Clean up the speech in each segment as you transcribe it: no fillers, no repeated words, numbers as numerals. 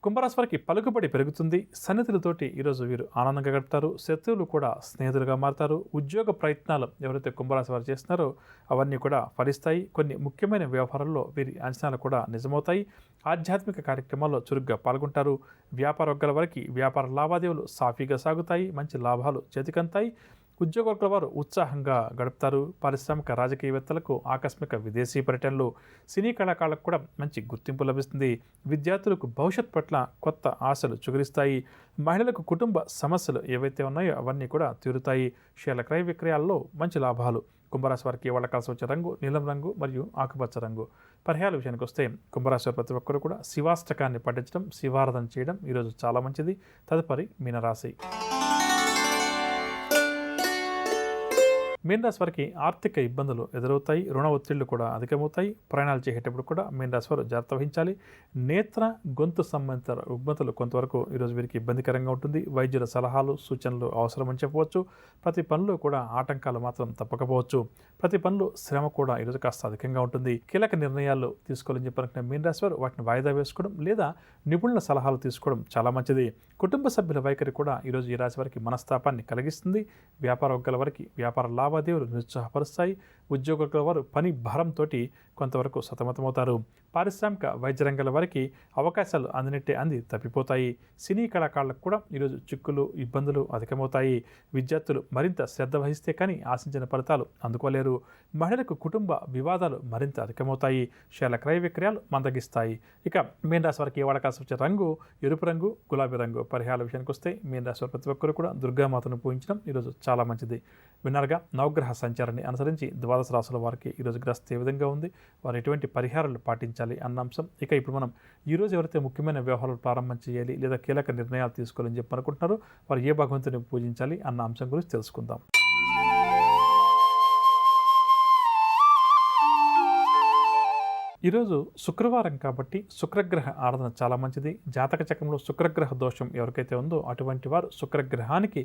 కుంభరాశి వారికి పలుకుబడి పెరుగుతుంది. సన్నిధులతోటి ఈరోజు వీరు ఆనందంగా గడుపుతారు. శత్రువులు కూడా స్నేహితులుగా మారుతారు. ఉద్యోగ ప్రయత్నాలు ఎవరైతే కుంభరాశి వారు చేస్తున్నారో అవన్నీ కూడా ఫలిస్తాయి. కొన్ని ముఖ్యమైన వ్యవహారాల్లో వీరి అంచనాలు కూడా నిజమవుతాయి. ఆధ్యాత్మిక కార్యక్రమాల్లో చురుగ్గా పాల్గొంటారు. వ్యాపార వర్గాల వారికి వ్యాపార లావాదేవీలు సాఫీగా సాగుతాయి. మంచి లాభాలు చేతికంతాయి. ఉద్యోగ వారు ఉత్సాహంగా గడుపుతారు. పారిశ్రామిక రాజకీయవేత్తలకు ఆకస్మిక విదేశీ పర్యటనలు, సినీ కళాకారులకు కూడా మంచి గుర్తింపు లభిస్తుంది. విద్యార్థులకు భవిష్యత్ పట్ల కొత్త ఆశలు చిగురిస్తాయి. మహిళలకు కుటుంబ సమస్యలు ఏవైతే ఉన్నాయో అవన్నీ కూడా తీరుతాయి. షేర్ల క్రయ విక్రయాల్లో మంచి లాభాలు. కుంభరాశి వారికి వాళ్ళ కలిసి వచ్చే రంగు నీలం రంగు మరియు ఆకుపచ్చ రంగు. పరిహారాల విషయానికి వస్తే కుంభరాశి వారి ప్రతి ఒక్కరు కూడా శివాష్టకాన్ని పఠించడం, శివారాధన చేయడం ఈరోజు చాలా మంచిది. తదుపరి మీనరాశి. మీనరాశి వారికి ఆర్థిక ఇబ్బందులు ఎదురవుతాయి. రుణ ఒత్తిళ్లు కూడా అధికమవుతాయి. ప్రయాణాలు చేసేటప్పుడు కూడా మీనరాశి వారు జాగ్రత్త వహించాలి. నేత్ర గొంతు సంబంధిత రుగ్మతలు కొంతవరకు ఈరోజు వీరికి ఇబ్బందికరంగా ఉంటుంది. వైద్యుల సలహాలు సూచనలు అవసరమని చెప్పవచ్చు. ప్రతి పనిలో కూడా ఆటంకాలు మాత్రం తప్పకపోవచ్చు. ప్రతి పనిలో శ్రమ కూడా ఈరోజు కాస్త అధికంగా ఉంటుంది. కీలక నిర్ణయాలు తీసుకోవాలని చెప్పనుకున్న మీనరాశి వారు వాటిని వాయిదా వేసుకోవడం లేదా నిపుణుల సలహాలు తీసుకోవడం చాలా మంచిది. కుటుంబ సభ్యుల వైఖరి కూడా ఈరోజు ఈ రాశి వారికి మనస్తాపాన్ని కలిగిస్తుంది. వ్యాపార వర్గాల వారికి వ్యాపార లావాదేవీలు నిరుత్సాహపరుస్తాయి. ఉద్యోగుల వారు పని భారంతో కొంతవరకు సతమతమవుతారు. పారిశ్రామిక వైద్య రంగాల వారికి అవకాశాలు అందినట్టే అంది తప్పిపోతాయి. సినీ కళాకారులకు కూడా ఈరోజు చిక్కులు ఇబ్బందులు అధికమవుతాయి. విద్యార్థులు మరింత శ్రద్ధ వహిస్తే కానీ ఆశించిన ఫలితాలు అందుకోలేరు. మహిళలకు కుటుంబ వివాదాలు మరింత అధికమవుతాయి. షేర్ల క్రయ విక్రయాలు మందగిస్తాయి. ఇక మీనరాశి వారికి ఏ వాడకాల్సి వచ్చే రంగు ఎరుపు రంగు గులాబీ రంగు. పరిహారాల విషయానికి వస్తే మీనరాశి వారి ప్రతి ఒక్కరు కూడా దుర్గామాతను పూజించడం ఈరోజు చాలా మంచిది. విన్నారుగా నవగ్రహ సంచారాన్ని అనుసరించి ద్వాదశ రాశుల వారికి ఈరోజు గ్రస్తు ఏ విధంగా ఉంది, వారు ఎటువంటి పరిహారాలు పాటించాలి అన్న అంశం. ఇక ఇప్పుడు మనం ఈరోజు ఎవరైతే ముఖ్యమైన వ్యవహారాలు ప్రారంభం చేయాలి లేదా కీలక నిర్ణయాలు తీసుకోవాలని చెప్పి అనుకుంటున్నారో వారు ఏ భగవంతుని పూజించాలి అన్న అంశం గురించి తెలుసుకుందాం. ఈరోజు శుక్రవారం కాబట్టి శుక్రగ్రహ ఆరాధన చాలా మంచిది. జాతక చక్రంలో శుక్రగ్రహ దోషం ఎవరికైతే ఉందో అటువంటి వారు శుక్రగ్రహానికి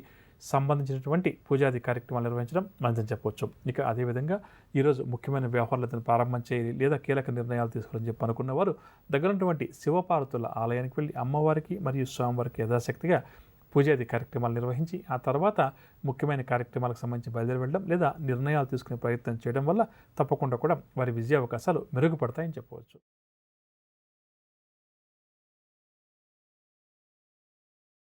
సంబంధించినటువంటి పూజాది కార్యక్రమాలు నిర్వహించడం మంచిదని చెప్పవచ్చు. ఇక అదేవిధంగా ఈరోజు ముఖ్యమైన వ్యవహారాలను ప్రారంభం చేయాలి లేదా కీలక నిర్ణయాలు తీసుకోవాలని చెప్పి అనుకున్న వారు దగ్గరున్నటువంటి శివపార్వతుల ఆలయానికి వెళ్ళి అమ్మవారికి మరియు స్వామివారికి యథాశక్తిగా పూజాది కార్యక్రమాలు నిర్వహించి ఆ తర్వాత ముఖ్యమైన కార్యక్రమాలకు సంబంధించి బయలుదేరి వెళ్ళడం లేదా నిర్ణయాలు తీసుకునే ప్రయత్నం చేయడం వల్ల తప్పకుండా కూడా వారి విజయ అవకాశాలు మెరుగుపడతాయని చెప్పవచ్చు.